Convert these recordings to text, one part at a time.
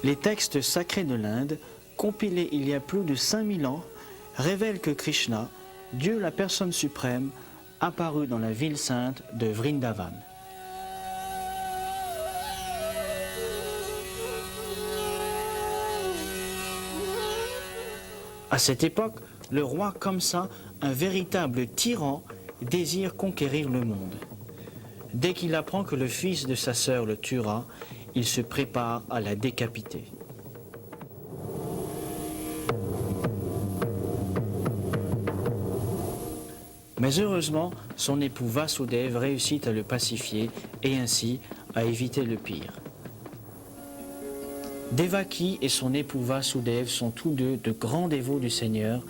Les textes sacrés de l'Inde, compilés il y a plus de 5000 ans, révèlent que Krishna, Dieu la personne suprême, apparut dans la ville sainte de Vrindavan. À cette époque, le roi Kamsa, un véritable tyran, désire conquérir le monde. Dès qu'il apprend que le fils de sa sœur le tuera, il se prépare à la décapiter. Mais heureusement, son époux Vasudev réussit à le pacifier et ainsi à éviter le pire. Devaki et son époux Vasudev sont tous deux de grands dévots du Seigneur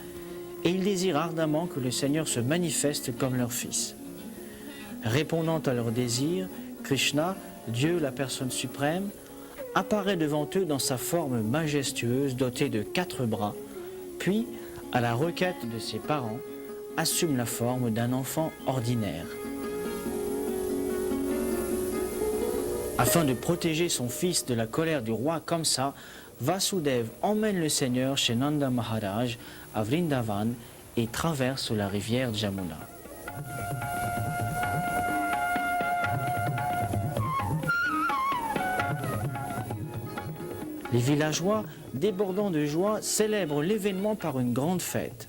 et ils désirent ardemment que le Seigneur se manifeste comme leur fils. Répondant à leur désir, Krishna, Dieu la personne suprême, apparaît devant eux dans sa forme majestueuse dotée de 4 bras, puis, à la requête de ses parents, assume la forme d'un enfant ordinaire. Afin de protéger son fils de la colère du roi Kamsa, Vasudev emmène le Seigneur chez Nanda Maharaj à Vrindavan et traverse la rivière Jamuna. Les villageois, débordant de joie, célèbrent l'événement par une grande fête.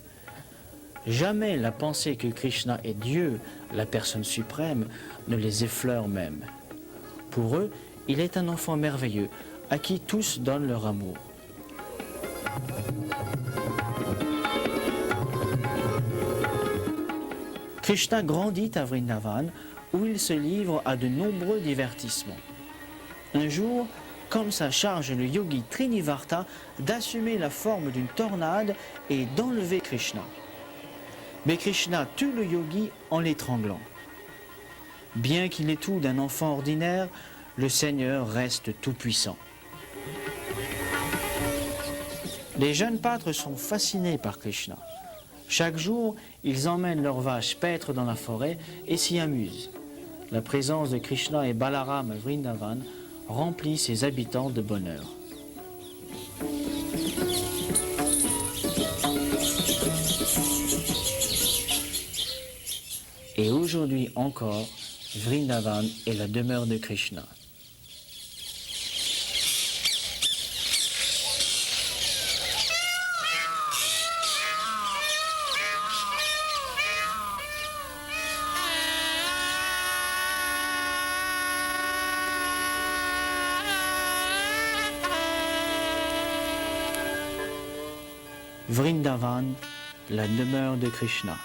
Jamais la pensée que Krishna est Dieu, la personne suprême, ne les effleure même. Pour eux, il est un enfant merveilleux, à qui tous donnent leur amour. Krishna grandit à Vrindavan, où il se livre à de nombreux divertissements. Un jour, Kamsa charge le yogi Trinivarta d'assumer la forme d'une tornade et d'enlever Krishna. Mais Krishna tue le yogi en l'étranglant. Bien qu'il ait tout d'un enfant ordinaire, le Seigneur reste tout-puissant. Les jeunes pâtres sont fascinés par Krishna. Chaque jour, ils emmènent leurs vaches paître dans la forêt et s'y amusent. La présence de Krishna et Balaram à Vrindavan remplit ses habitants de bonheur. Et aujourd'hui encore, Vrindavan est la demeure de Krishna. Vrindavan, la demeure de Krishna.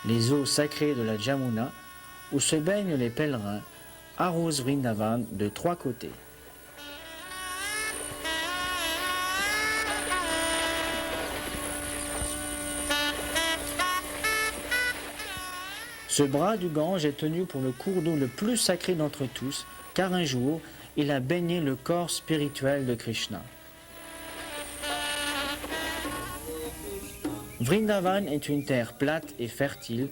Les eaux sacrées de la Jamuna, où se baignent les pèlerins, arrosent Vrindavan de 3 côtés. Ce bras du Gange est tenu pour le cours d'eau le plus sacré d'entre tous, car un jour, il a baigné le corps spirituel de Krishna. Vrindavan est une terre plate et fertile,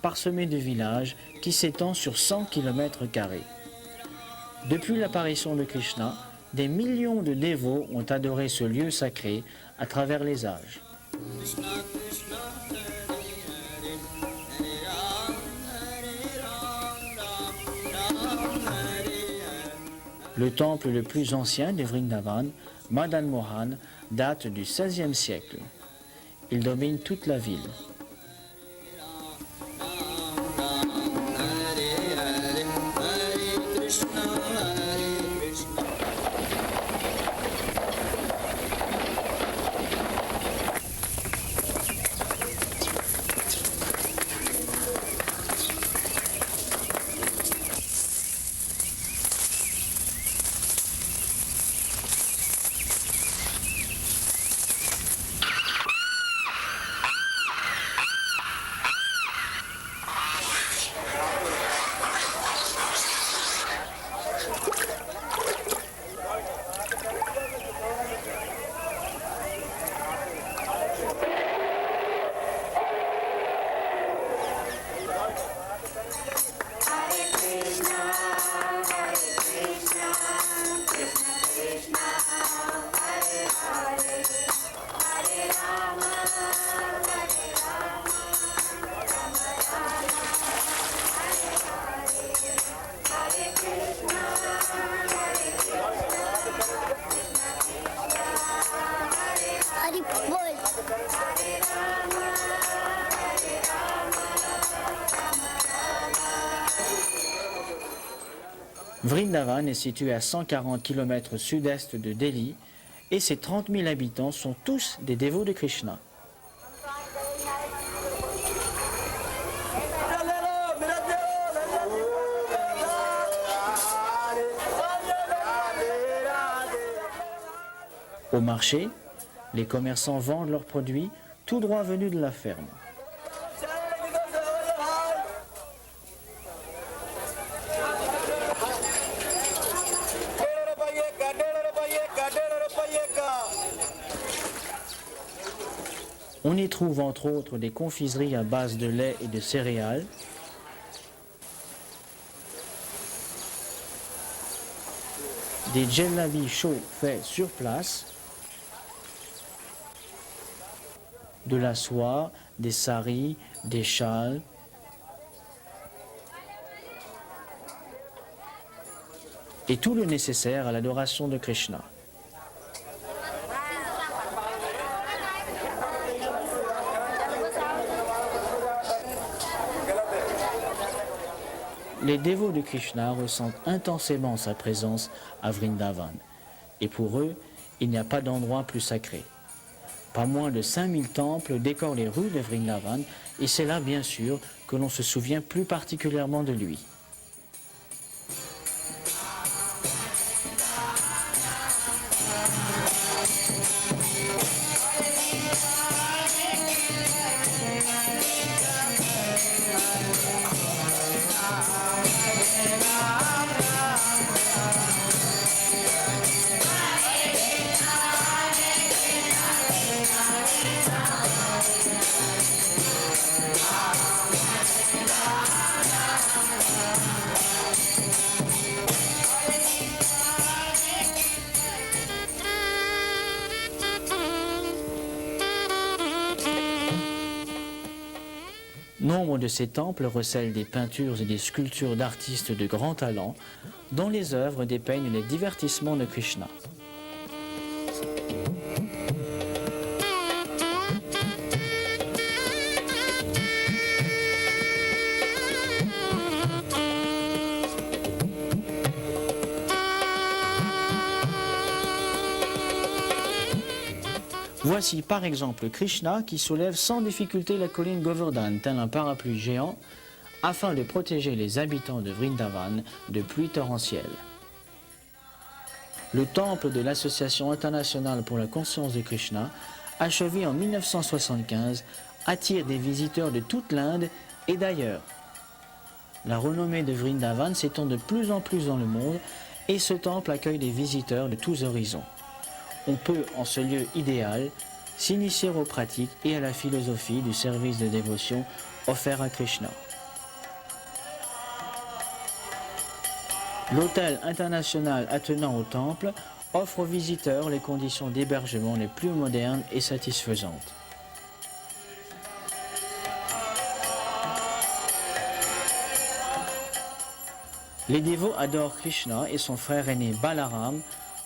parsemée de villages qui s'étend sur 100 km². Depuis l'apparition de Krishna, des millions de dévots ont adoré ce lieu sacré à travers les âges. Le temple le plus ancien de Vrindavan, Madan Mohan, date du XVIe siècle. Il domine toute la ville. boy. Vrindavan est situé à 140 km sud-est de Delhi et ses 30 000 habitants sont tous des dévots de Krishna. Au marché, les commerçants vendent leurs produits tout droit venus de la ferme. On y trouve entre autres des confiseries à base de lait et de céréales, des djellabis chauds faits sur place, de la soie, des saris, des châles, et tout le nécessaire à l'adoration de Krishna. Les dévots de Krishna ressentent intensément sa présence à Vrindavan. Et pour eux, il n'y a pas d'endroit plus sacré. Pas moins de 5000 temples décorent les rues de Vrindavan et c'est là, bien sûr, que l'on se souvient plus particulièrement de lui. Nombre de ces temples recèlent des peintures et des sculptures d'artistes de grand talent, dont les œuvres dépeignent les divertissements de Krishna. Voici par exemple Krishna qui soulève sans difficulté la colline Govardhan, tel un parapluie géant, afin de protéger les habitants de Vrindavan de pluies torrentielles. Le temple de l'Association internationale pour la conscience de Krishna, achevé en 1975, attire des visiteurs de toute l'Inde et d'ailleurs. La renommée de Vrindavan s'étend de plus en plus dans le monde et ce temple accueille des visiteurs de tous horizons. On peut, en ce lieu idéal, s'initier aux pratiques et à la philosophie du service de dévotion offert à Krishna. L'hôtel international attenant au temple offre aux visiteurs les conditions d'hébergement les plus modernes et satisfaisantes. Les dévots adorent Krishna et son frère aîné Balaram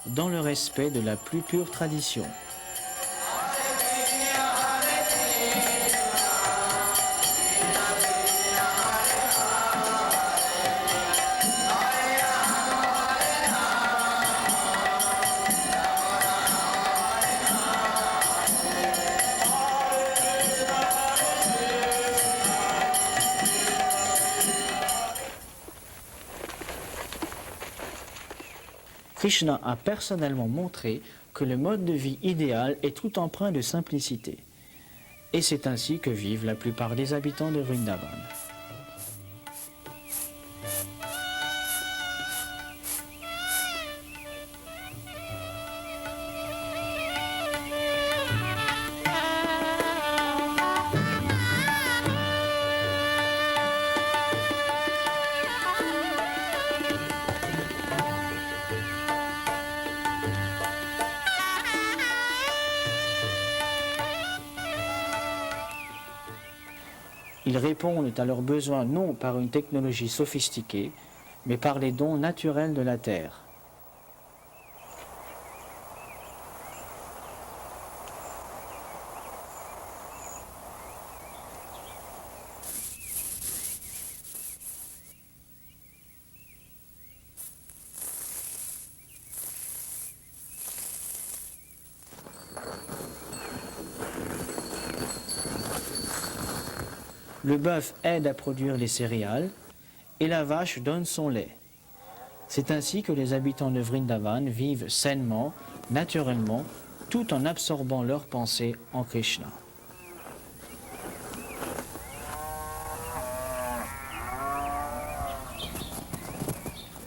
dans le respect de la plus pure tradition. Krishna a personnellement montré que le mode de vie idéal est tout empreint de simplicité. Et c'est ainsi que vivent la plupart des habitants de Vrindavan. Ils répondent à leurs besoins non par une technologie sophistiquée, mais par les dons naturels de la terre. Le bœuf aide à produire les céréales et la vache donne son lait. C'est ainsi que les habitants de Vrindavan vivent sainement, naturellement, tout en absorbant leurs pensées en Krishna.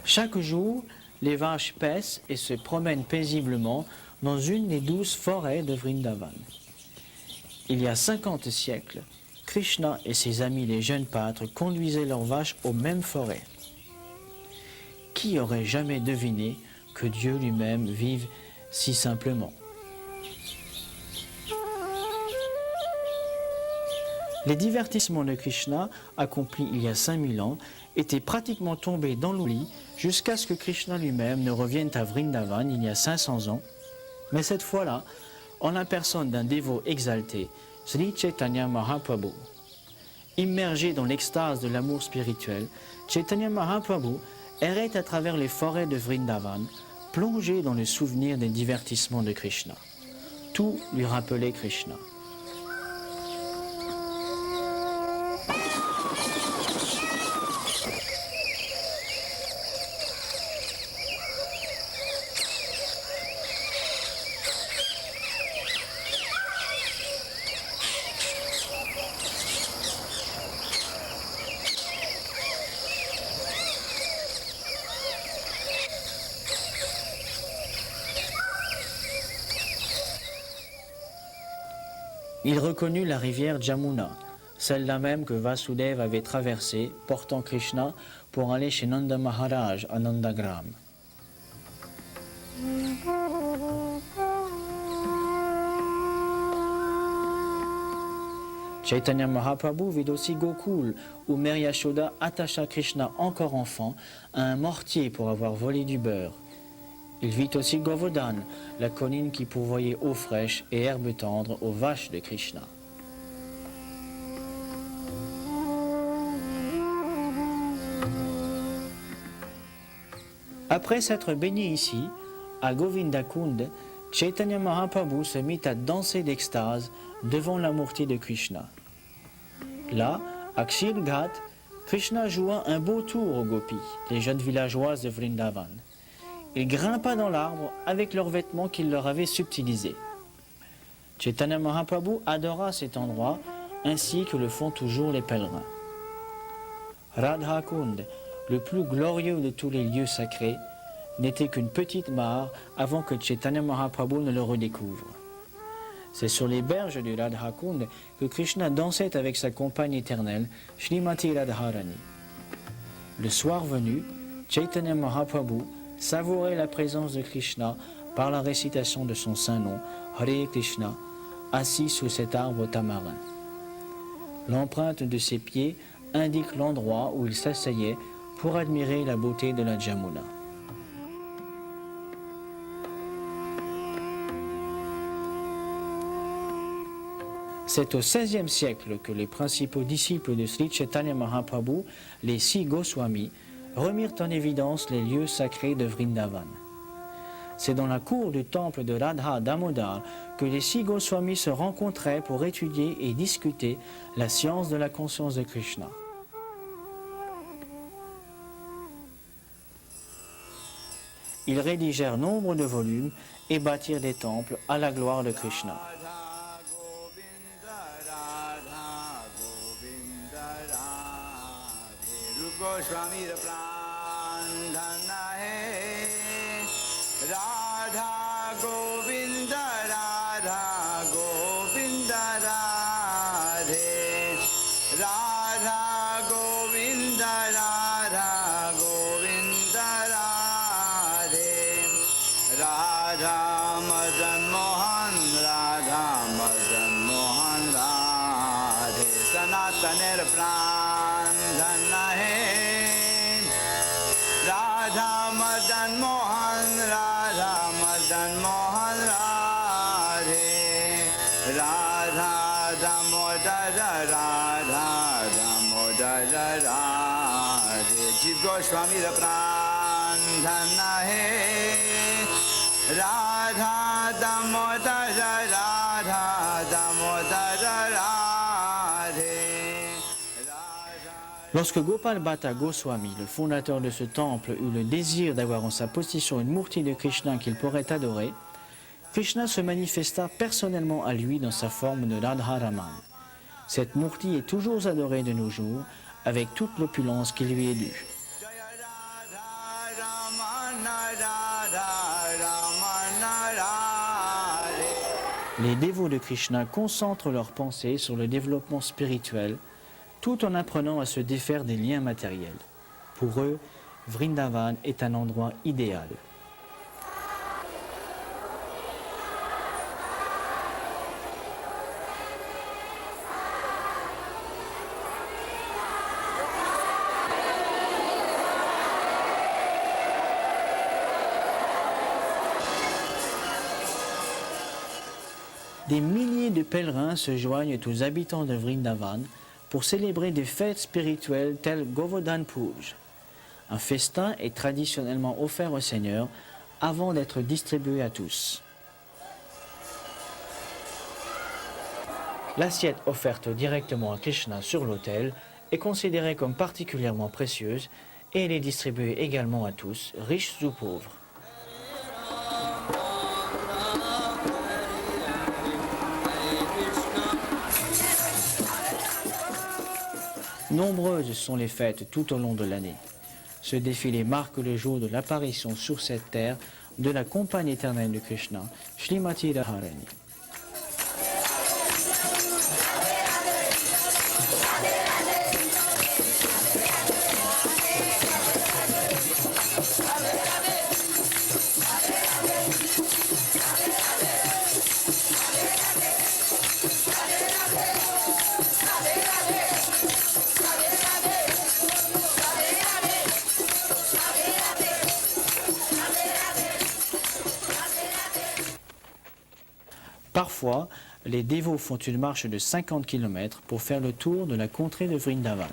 Chaque jour, les vaches paissent et se promènent paisiblement dans une des 12 forêts de Vrindavan. Il y a 50 siècles, Krishna et ses amis les jeunes pâtres conduisaient leurs vaches aux mêmes forêts. Qui aurait jamais deviné que Dieu lui-même vive si simplement? Les divertissements de Krishna, accomplis il y a 5000 ans, étaient pratiquement tombés dans l'oubli jusqu'à ce que Krishna lui-même ne revienne à Vrindavan il y a 500 ans, mais cette fois-là, en la personne d'un dévot exalté, Sri Chaitanya Mahaprabhu. Immergé dans l'extase de l'amour spirituel, Chaitanya Mahaprabhu errait à travers les forêts de Vrindavan, plongé dans le souvenir des divertissements de Krishna. Tout lui rappelait Krishna. Il reconnut la rivière Jamuna, celle-là même que Vasudeva avait traversée, portant Krishna pour aller chez Nanda Maharaj à Nandagram. Chaitanya Mahaprabhu vit aussi Gokul, où Mère Yashoda attacha Krishna encore enfant à un mortier pour avoir volé du beurre. Il vit aussi Govardhan, la colline qui pourvoyait eau fraîche et herbes tendres aux vaches de Krishna. Après s'être baigné ici, à Govindakund, Chaitanya Mahaprabhu se mit à danser d'extase devant la murti de Krishna. Là, à Kshirghat, Krishna joua un beau tour aux gopis, les jeunes villageoises de Vrindavan. Il grimpa dans l'arbre avec leurs vêtements qu'il leur avait subtilisés. Chaitanya Mahaprabhu adora cet endroit ainsi que le font toujours les pèlerins. Radha Kund, le plus glorieux de tous les lieux sacrés, n'était qu'une petite mare avant que Chaitanya Mahaprabhu ne le redécouvre. C'est sur les berges du Radha Kund que Krishna dansait avec sa compagne éternelle, Shrimati Radharani. Le soir venu, Chaitanya Mahaprabhu savourait la présence de Krishna par la récitation de son saint nom, Hare Krishna, assis sous cet arbre tamarin. L'empreinte de ses pieds indique l'endroit où il s'asseyait pour admirer la beauté de la Jamuna. C'est au XVIe siècle que les principaux disciples de Sri Chaitanya Mahaprabhu, les 6 Goswamis, remirent en évidence les lieux sacrés de Vrindavan. C'est dans la cour du temple de Radha Damodar que les 6 Goswamis se rencontraient pour étudier et discuter la science de la conscience de Krishna. Ils rédigèrent nombre de volumes et bâtirent des temples à la gloire de Krishna. Goswami the pran dhana hai Radha Govinda Radha Govinda Radhe Radha Govinda Radha Govinda Radhe Radha Madan Mohan Radha Madan Mohan Radhe Sanataner pran dhana hai Radha Madan Mohan Radha Madan Mohan Radhe Radha Damodara Radha Damodara Radhe Jiv Goswami the pran dhana hai Radha Damodara Radha Damodara Radhe Lorsque Gopal Bhatta Goswami, le fondateur de ce temple, eut le désir d'avoir en sa possession une murti de Krishna qu'il pourrait adorer, Krishna se manifesta personnellement à lui dans sa forme de Radharaman. Cette murti est toujours adorée de nos jours avec toute l'opulence qui lui est due. Les dévots de Krishna concentrent leurs pensées sur le développement spirituel tout en apprenant à se défaire des liens matériels. Pour eux, Vrindavan est un endroit idéal. Des milliers de pèlerins se joignent aux habitants de Vrindavan pour célébrer des fêtes spirituelles telles Govardhan Puja. Un festin est traditionnellement offert au Seigneur avant d'être distribué à tous. L'assiette offerte directement à Krishna sur l'autel est considérée comme particulièrement précieuse et elle est distribuée également à tous, riches ou pauvres. Nombreuses sont les fêtes tout au long de l'année. Ce défilé marque le jour de l'apparition sur cette terre de la compagne éternelle de Krishna, Srimati Radharani. Parfois, les dévots font une marche de 50 km pour faire le tour de la contrée de Vrindavan.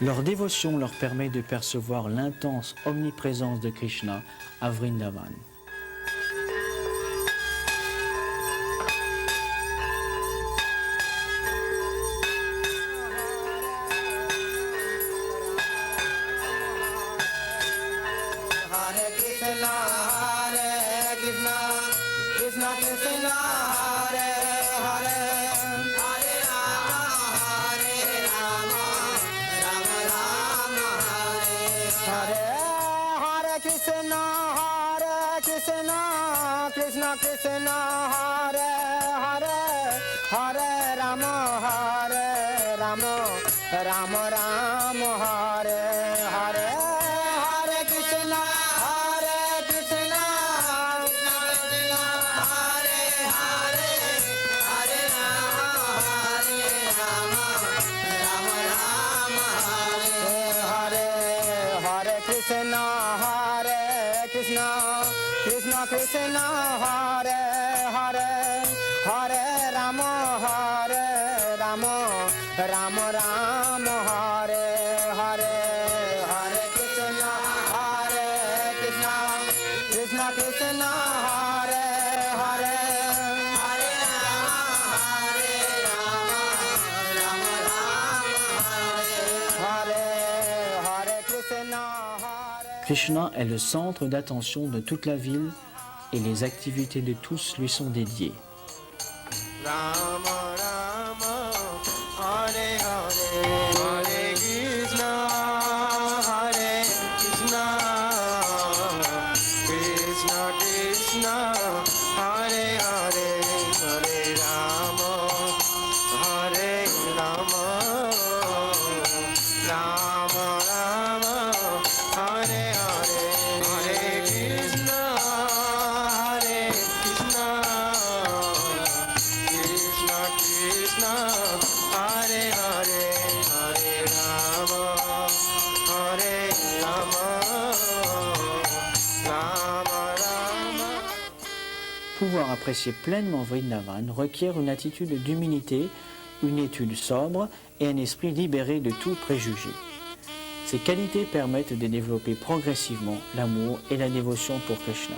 Leur dévotion leur permet de percevoir l'intense omniprésence de Krishna à Vrindavan. Krishna est le centre d'attention de toute la ville et les activités de tous lui sont dédiées. Pouvoir apprécier pleinement Vrindavan requiert une attitude d'humilité, une étude sobre et un esprit libéré de tout préjugé. Ces qualités permettent de développer progressivement l'amour et la dévotion pour Krishna.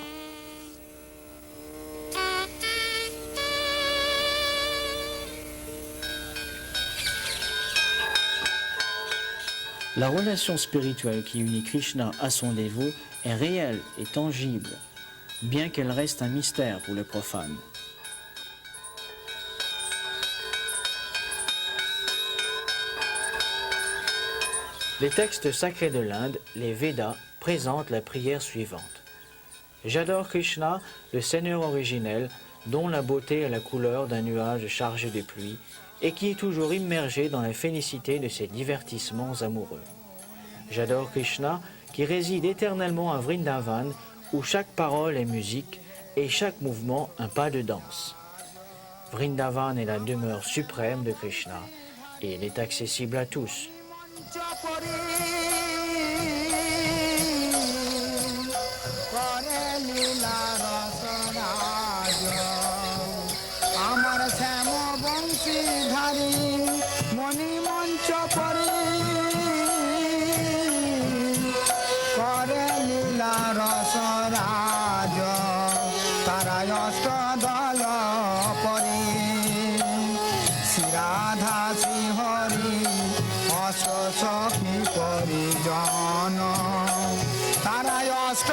La relation spirituelle qui unit Krishna à son dévot est réelle et tangible, bien qu'elle reste un mystère pour les profanes. Les textes sacrés de l'Inde, les Védas, présentent la prière suivante. J'adore Krishna, le Seigneur originel, dont la beauté est la couleur d'un nuage chargé de pluie et qui est toujours immergé dans la félicité de ses divertissements amoureux. J'adore Krishna, qui réside éternellement à Vrindavan, où chaque parole est musique et chaque mouvement un pas de danse. Vrindavan est la demeure suprême de Krishna et il est accessible à tous. সখী পরিজন তারা অষ্ট